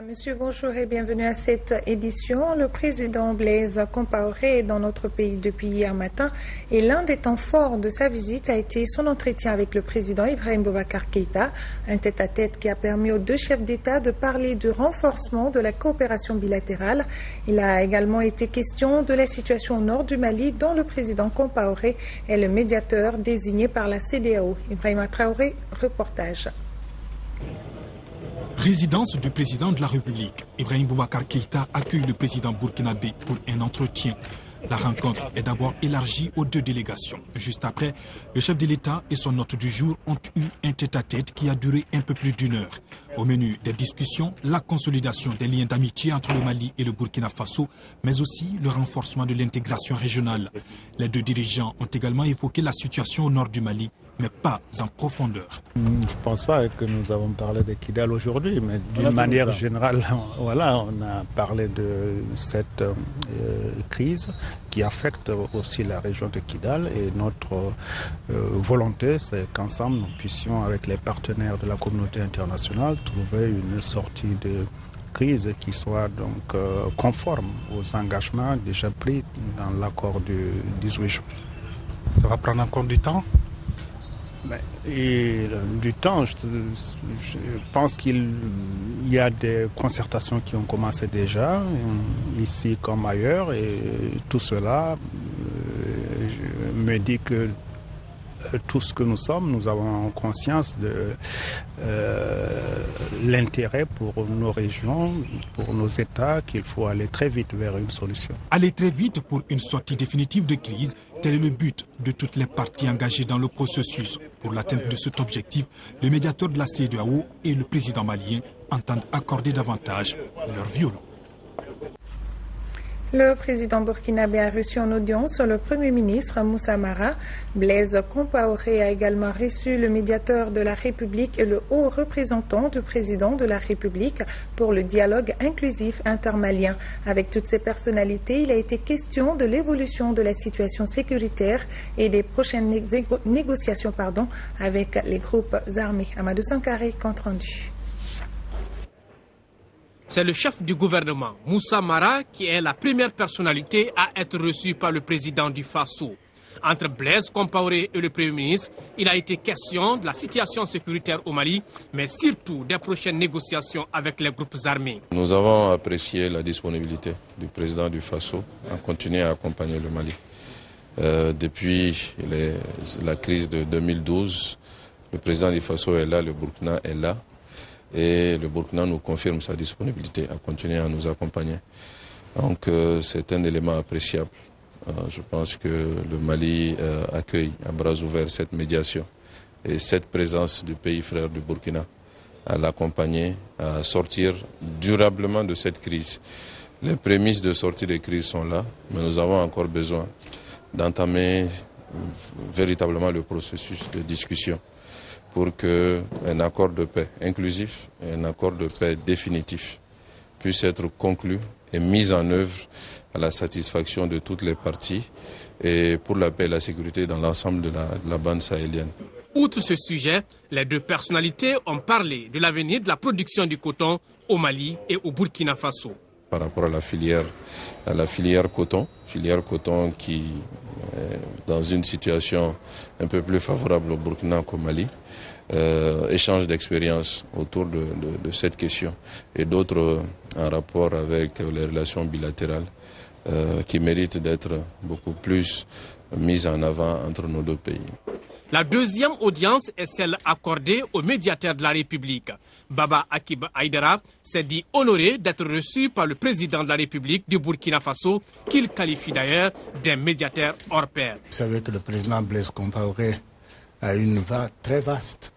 Monsieur, bonjour et bienvenue à cette édition. Le président Blaise Compaoré est dans notre pays depuis hier matin et l'un des temps forts de sa visite a été son entretien avec le président Ibrahim Boubacar Keïta, un tête-à-tête qui a permis aux deux chefs d'État de parler du renforcement de la coopération bilatérale. Il a également été question de la situation au nord du Mali dont le président Compaoré est le médiateur désigné par la CEDEAO. Ibrahima Traoré, reportage. Résidence du président de la République, Ibrahim Boubacar Keïta accueille le président burkinabé pour un entretien. La rencontre est d'abord élargie aux deux délégations. Juste après, le chef de l'État et son hôte du jour ont eu un tête-à-tête qui a duré un peu plus d'une heure. Au menu des discussions, la consolidation des liens d'amitié entre le Mali et le Burkina Faso, mais aussi le renforcement de l'intégration régionale. Les deux dirigeants ont également évoqué la situation au nord du Mali, mais pas en profondeur. Je ne pense pas que nous avons parlé de Kidal aujourd'hui, mais d'une manière générale, voilà, on a parlé de cette crise qui affecte aussi la région de Kidal et notre volonté, c'est qu'ensemble nous puissions, avec les partenaires de la communauté internationale, trouver une sortie de crise qui soit donc conforme aux engagements déjà pris dans l'accord du 18 juin. Ça va prendre encore du temps ? Et du temps, je pense qu'il y a des concertations qui ont commencé déjà, ici comme ailleurs, et tout cela me dit que tout ce que nous sommes, nous avons conscience de l'intérêt pour nos régions, pour nos États, qu'il faut aller très vite vers une solution. Aller très vite pour une sortie définitive de crise, tel est le but de toutes les parties engagées dans le processus. Pour l'atteinte de cet objectif, le médiateur de la CEDEAO et le président malien entendent accorder davantage leur violon. Le président burkinabé a reçu en audience le Premier ministre Moussa Mara. Blaise Compaoré a également reçu le médiateur de la République et le haut représentant du président de la République pour le dialogue inclusif intermalien. Avec toutes ces personnalités, il a été question de l'évolution de la situation sécuritaire et des prochaines négociations avec les groupes armés. Amadou Sankaré, compte rendu. C'est le chef du gouvernement, Moussa Mara, qui est la première personnalité à être reçue par le président du Faso. Entre Blaise Compaoré et le Premier ministre, il a été question de la situation sécuritaire au Mali, mais surtout des prochaines négociations avec les groupes armés. Nous avons apprécié la disponibilité du président du Faso à continuer à accompagner le Mali. Depuis la crise de 2012, le président du Faso est là, le Burkina est là. Et le Burkina nous confirme sa disponibilité à continuer à nous accompagner. Donc c'est un élément appréciable. Je pense que le Mali accueille à bras ouverts cette médiation et cette présence du pays frère du Burkina à l'accompagner, à sortir durablement de cette crise. Les prémices de sortie de crise sont là, mais nous avons encore besoin d'entamer véritablement le processus de discussion pour qu'un accord de paix inclusif et un accord de paix définitif puisse être conclu et mis en œuvre à la satisfaction de toutes les parties et pour la paix et la sécurité dans l'ensemble de la bande sahélienne. Outre ce sujet, les deux personnalités ont parlé de l'avenir de la production du coton au Mali et au Burkina Faso. Par rapport à la filière coton qui est dans une situation un peu plus favorable au Burkina qu'au Mali. Échange d'expériences autour de cette question et d'autres en rapport avec les relations bilatérales qui méritent d'être beaucoup plus mises en avant entre nos deux pays. La deuxième audience est celle accordée au médiateur de la République. Baba Akib Aïdara s'est dit honoré d'être reçu par le président de la République du Burkina Faso, qu'il qualifie d'ailleurs d'un médiateur hors pair. Vous savez que le président Blaise Compaoré a une très vaste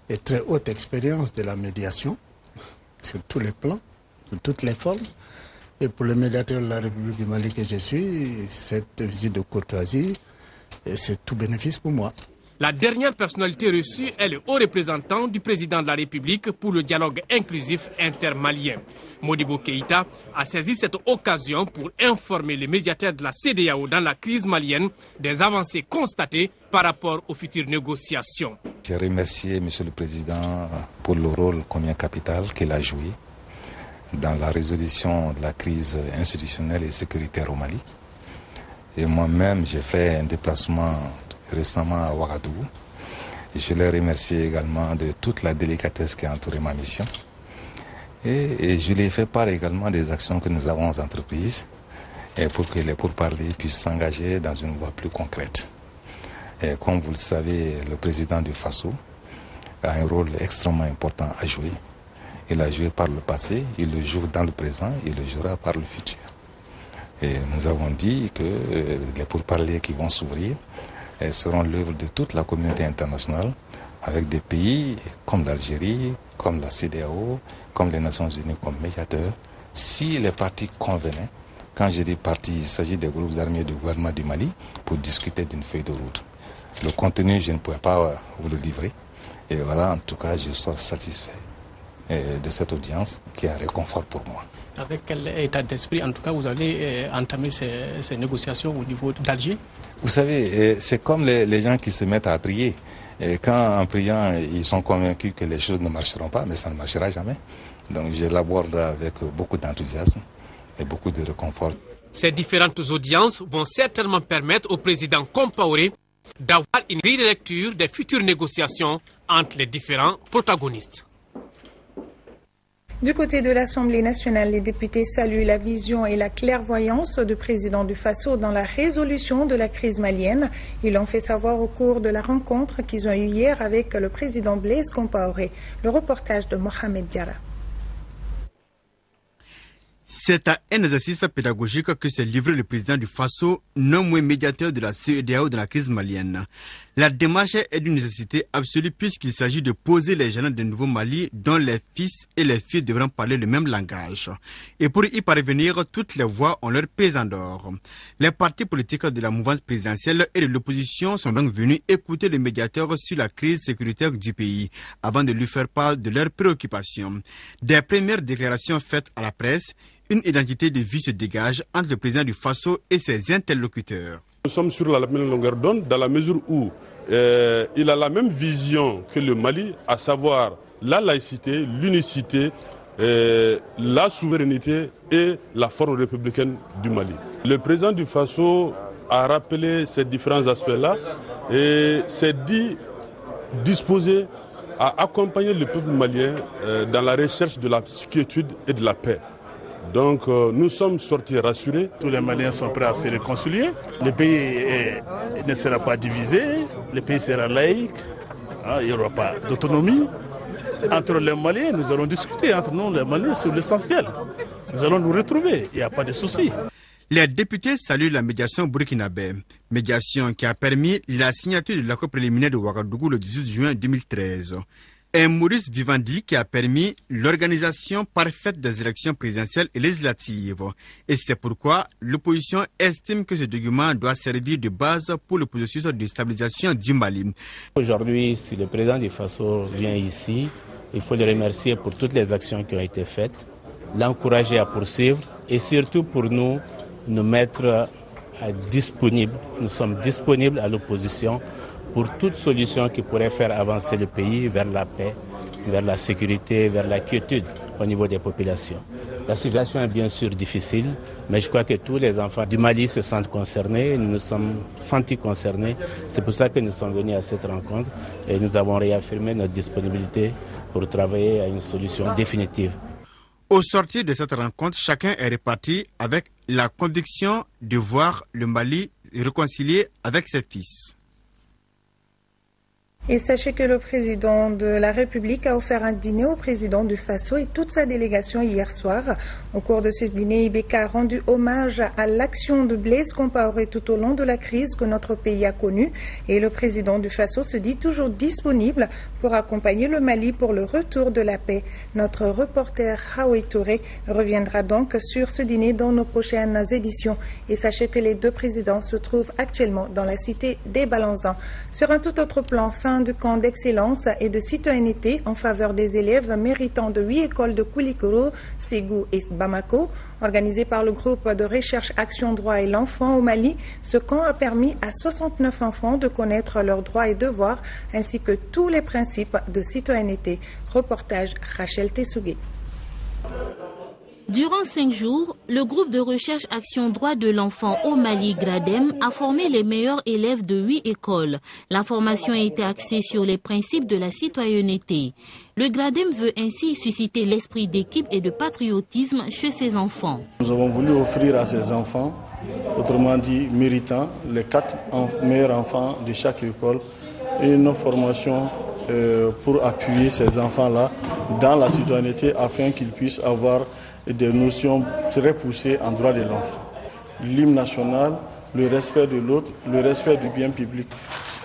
et très haute expérience de la médiation sur tous les plans, sur toutes les formes. Et pour le médiateur de la République du Mali que je suis, cette visite de courtoisie, c'est tout bénéfice pour moi. La dernière personnalité reçue est le haut représentant du président de la République pour le dialogue inclusif intermalien. Modibo Keïta a saisi cette occasion pour informer les médiateurs de la CEDEAO dans la crise malienne des avancées constatées par rapport aux futures négociations. Je remercie M. le Président pour le rôle combien capital qu'il a joué dans la résolution de la crise institutionnelle et sécuritaire au Mali. Et moi-même, j'ai fait un déplacement récemment à Ouagadougou. Je les remercie également de toute la délicatesse qui a entouré ma mission. Et je les fais part également des actions que nous avons entreprises et pour que les pourparlers puissent s'engager dans une voie plus concrète. Et comme vous le savez, le président du FASO a un rôle extrêmement important à jouer. Il a joué par le passé, il le joue dans le présent, il le jouera par le futur. Et nous avons dit que les pourparlers qui vont s'ouvrir seront l'œuvre de toute la communauté internationale, avec des pays comme l'Algérie, comme la CEDEAO, comme les Nations Unies comme médiateurs, si les partis convenaient. Quand je dis partis, il s'agit des groupes armés du gouvernement du Mali pour discuter d'une feuille de route. Le contenu, je ne pourrais pas vous le livrer. Et voilà, en tout cas, je suis satisfait de cette audience qui est un réconfort pour moi. Avec quel état d'esprit, en tout cas, vous allez entamer ces négociations au niveau d'Alger? Vous savez, c'est comme les gens qui se mettent à prier. Et quand en priant, ils sont convaincus que les choses ne marcheront pas, mais ça ne marchera jamais. Donc je l'aborde avec beaucoup d'enthousiasme et beaucoup de réconfort. Ces différentes audiences vont certainement permettre au président Compaoré d'avoir une grille de lecture des futures négociations entre les différents protagonistes. Du côté de l'Assemblée nationale, les députés saluent la vision et la clairvoyance du président du FASO dans la résolution de la crise malienne. Ils l'ont fait savoir au cours de la rencontre qu'ils ont eue hier avec le président Blaise Compaoré. Le reportage de Mohamed Diarra. C'est à un exercice pédagogique que s'est livré le président du FASO, non moins médiateur de la CEDEAO dans la crise malienne. La démarche est d'une nécessité absolue puisqu'il s'agit de poser les jalons d'un nouveau Mali dont les fils et les filles devront parler le même langage. Et pour y parvenir, toutes les voix ont leur pesant d'or. Les partis politiques de la mouvance présidentielle et de l'opposition sont donc venus écouter le médiateur sur la crise sécuritaire du pays avant de lui faire part de leurs préoccupations. Des premières déclarations faites à la presse, une identité de vie se dégage entre le président du FASO et ses interlocuteurs. Nous sommes sur la même longueur d'onde dans la mesure où il a la même vision que le Mali, à savoir la laïcité, l'unicité, la souveraineté et la forme républicaine du Mali. Le président du FASO a rappelé ces différents aspects-là et s'est dit disposé à accompagner le peuple malien dans la recherche de la quiétude et de la paix. Donc nous sommes sortis rassurés. Tous les Maliens sont prêts à se réconcilier. Le pays ne sera pas divisé, le pays sera laïque, il n'y aura pas d'autonomie. Entre les Maliens, nous allons discuter entre nous, les Maliens, sur l'essentiel. Nous allons nous retrouver, il n'y a pas de souci. Les députés saluent la médiation burkinabé, médiation qui a permis la signature de l'accord préliminaire de Ouagadougou le 18 juin 2013. Un Maurice Vivandi qui a permis l'organisation parfaite des élections présidentielles et législatives. Et c'est pourquoi l'opposition estime que ce document doit servir de base pour le processus de stabilisation du Mali. Aujourd'hui, si le président du FASO vient ici, il faut le remercier pour toutes les actions qui ont été faites, l'encourager à poursuivre et surtout pour nous mettre disponibles. Nous sommes disponibles à l'opposition pour toute solution qui pourrait faire avancer le pays vers la paix, vers la sécurité, vers la quiétude au niveau des populations. La situation est bien sûr difficile, mais je crois que tous les enfants du Mali se sentent concernés, nous nous sommes sentis concernés. C'est pour ça que nous sommes venus à cette rencontre et nous avons réaffirmé notre disponibilité pour travailler à une solution définitive. Au sortir de cette rencontre, chacun est reparti avec la conviction de voir le Mali réconcilié avec ses fils. Et sachez que le président de la République a offert un dîner au président du Faso et toute sa délégation hier soir. Au cours de ce dîner, IBK a rendu hommage à l'action de Blaise Compaoré tout au long de la crise que notre pays a connue. Et le président du Faso se dit toujours disponible pour accompagner le Mali pour le retour de la paix. Notre reporter Haoui Touré reviendra donc sur ce dîner dans nos prochaines éditions. Et sachez que les deux présidents se trouvent actuellement dans la cité des Balanzans. Sur un tout autre plan, fin de camp d'excellence et de citoyenneté en faveur des élèves méritants de 8 écoles de Koulikoro, Ségou et Bamako, organisé par le groupe de recherche Action Droit et l'Enfant au Mali. Ce camp a permis à 69 enfants de connaître leurs droits et devoirs ainsi que tous les principes de citoyenneté. Reportage Rachel Tessougué. Durant 5 jours, le groupe de recherche Action Droit de l'Enfant au Mali, GRADEM, a formé les meilleurs élèves de 8 écoles. La formation a été axée sur les principes de la citoyenneté. Le GRADEM veut ainsi susciter l'esprit d'équipe et de patriotisme chez ses enfants. Nous avons voulu offrir à ces enfants, autrement dit méritants, les 4 meilleurs enfants de chaque école, une formation pour appuyer ces enfants-là dans la citoyenneté afin qu'ils puissent avoir des notions très poussées en droit de l'enfant. L'hymne national, le respect de l'autre, le respect du bien public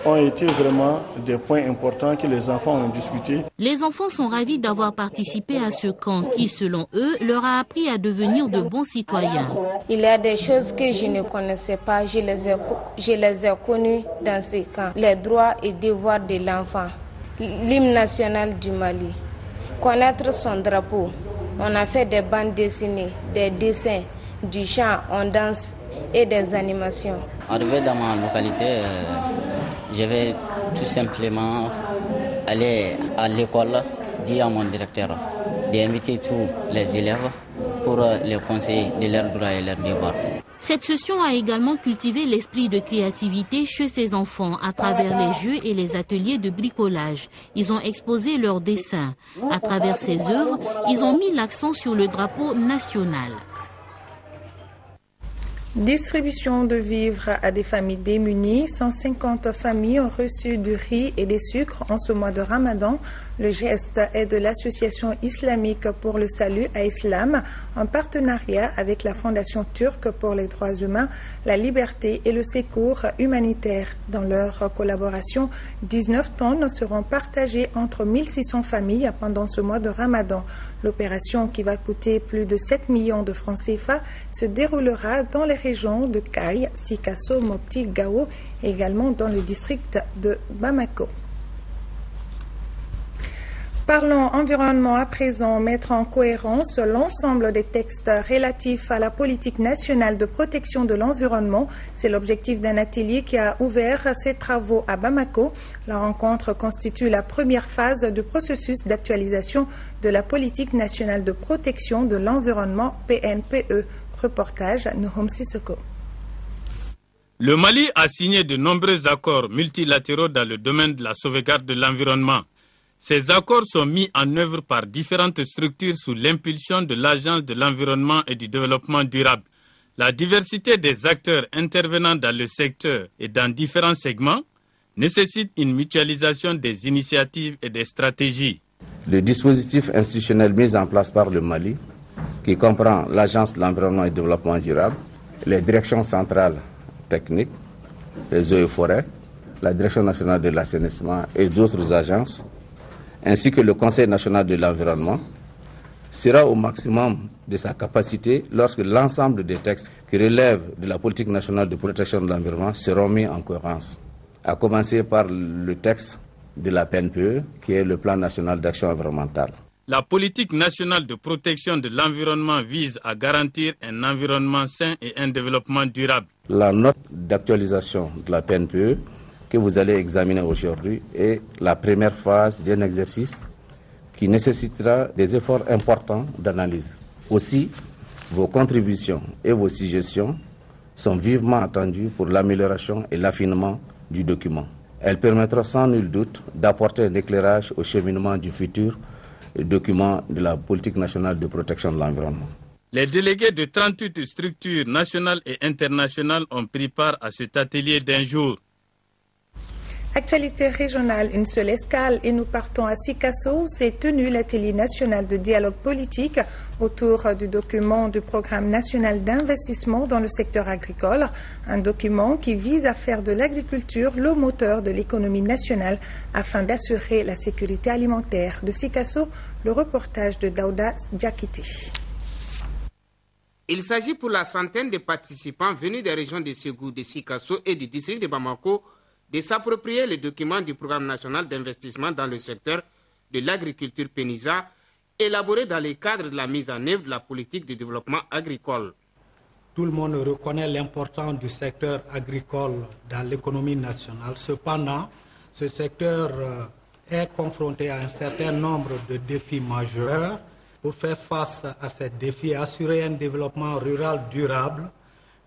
ont été vraiment des points importants que les enfants ont discutés. Les enfants sont ravis d'avoir participé à ce camp qui, selon eux, leur a appris à devenir de bons citoyens. Il y a des choses que je ne connaissais pas, je les ai connues dans ce camp. Les droits et devoirs de l'enfant, l'hymne national du Mali, connaître son drapeau. On a fait des bandes dessinées, des dessins, du chant, on danse et des animations. Arrivé dans ma localité, je vais tout simplement aller à l'école, dire à mon directeur d'inviter tous les élèves pour les conseiller de leurs droits et leurs devoirs. Cette session a également cultivé l'esprit de créativité chez ces enfants à travers les jeux et les ateliers de bricolage. Ils ont exposé leurs dessins. À travers ces œuvres, ils ont mis l'accent sur le drapeau national. Distribution de vivres à des familles démunies. 150 familles ont reçu du riz et des sucres en ce mois de Ramadan. Le geste est de l'Association islamique pour le salut à Islam, en partenariat avec la Fondation turque pour les droits humains, la liberté et le secours humanitaire. Dans leur collaboration, 19 tonnes seront partagées entre 1600 familles pendant ce mois de Ramadan. L'opération, qui va coûter plus de 7 millions de francs CFA, se déroulera dans les régions de Kayes, Sikasso, Mopti, Gao et également dans le district de Bamako. Parlons environnement à présent, mettre en cohérence l'ensemble des textes relatifs à la politique nationale de protection de l'environnement. C'est l'objectif d'un atelier qui a ouvert ses travaux à Bamako. La rencontre constitue la première phase du processus d'actualisation de la politique nationale de protection de l'environnement PNPE. Reportage Nouhoum Sissoko. Le Mali a signé de nombreux accords multilatéraux dans le domaine de la sauvegarde de l'environnement. Ces accords sont mis en œuvre par différentes structures sous l'impulsion de l'Agence de l'environnement et du développement durable. La diversité des acteurs intervenant dans le secteur et dans différents segments nécessite une mutualisation des initiatives et des stratégies. Le dispositif institutionnel mis en place par le Mali, qui comprend l'Agence de l'environnement et du développement durable, les directions centrales techniques, les eaux et forêts, la Direction nationale de l'assainissement et d'autres agences, ainsi que le Conseil national de l'environnement, sera au maximum de sa capacité lorsque l'ensemble des textes qui relèvent de la politique nationale de protection de l'environnement seront mis en cohérence, à commencer par le texte de la PNPE, qui est le Plan national d'action environnementale. La politique nationale de protection de l'environnement vise à garantir un environnement sain et un développement durable. La note d'actualisation de la PNPE que vous allez examiner aujourd'hui est la première phase d'un exercice qui nécessitera des efforts importants d'analyse. Aussi, vos contributions et vos suggestions sont vivement attendues pour l'amélioration et l'affinement du document. Elles permettront sans nul doute d'apporter un éclairage au cheminement du futur document de la politique nationale de protection de l'environnement. Les délégués de 38 structures nationales et internationales ont pris part à cet atelier d'un jour. Actualité régionale, une seule escale et nous partons à Sikasso où s'est tenu l'atelier national de dialogue politique autour du document du programme national d'investissement dans le secteur agricole. Un document qui vise à faire de l'agriculture le moteur de l'économie nationale afin d'assurer la sécurité alimentaire. De Sikasso, le reportage de Daouda Diakité. Il s'agit pour la centaine de participants venus des régions de Ségou, de Sikasso et du district de Bamako de s'approprier les documents du programme national d'investissement dans le secteur de l'agriculture PENISA, élaboré dans le cadre de la mise en œuvre de la politique de développement agricole. Tout le monde reconnaît l'importance du secteur agricole dans l'économie nationale. Cependant, ce secteur est confronté à un certain nombre de défis majeurs. Pour faire face à ces défis et assurer un développement rural durable,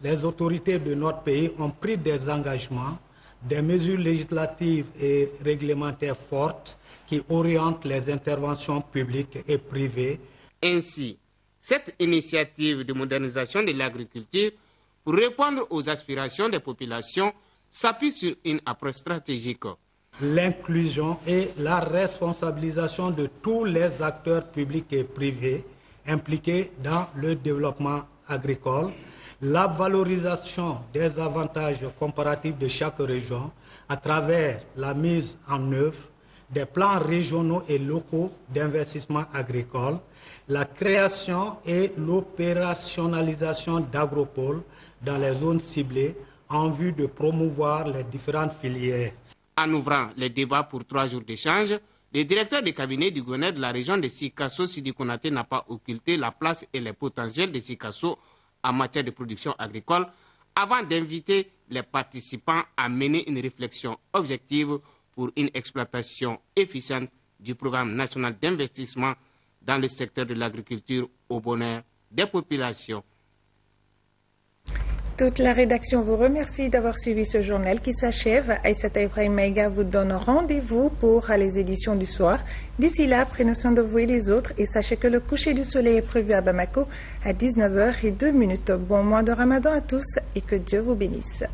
les autorités de notre pays ont pris des engagements, des mesures législatives et réglementaires fortes qui orientent les interventions publiques et privées. Ainsi, cette initiative de modernisation de l'agriculture pour répondre aux aspirations des populations s'appuie sur une approche stratégique. L'inclusion et la responsabilisation de tous les acteurs publics et privés impliqués dans le développement agricole, la valorisation des avantages comparatifs de chaque région à travers la mise en œuvre des plans régionaux et locaux d'investissement agricole, la création et l'opérationnalisation d'agropoles dans les zones ciblées en vue de promouvoir les différentes filières. En ouvrant les débats pour 3 jours d'échange, le directeur de cabinet du gouverneur de la région de Sikasso, Sidi Konaté, n'a pas occulté la place et les potentiels de Sikasso en matière de production agricole, avant d'inviter les participants à mener une réflexion objective pour une exploitation efficiente du programme national d'investissement dans le secteur de l'agriculture au bonheur des populations. Toute la rédaction vous remercie d'avoir suivi ce journal qui s'achève. Aïssata Ibrahim Maïga vous donne rendez-vous pour les éditions du soir. D'ici là, prenez soin de vous et des autres et sachez que le coucher du soleil est prévu à Bamako à 19h02. Bon mois de Ramadan à tous et que Dieu vous bénisse.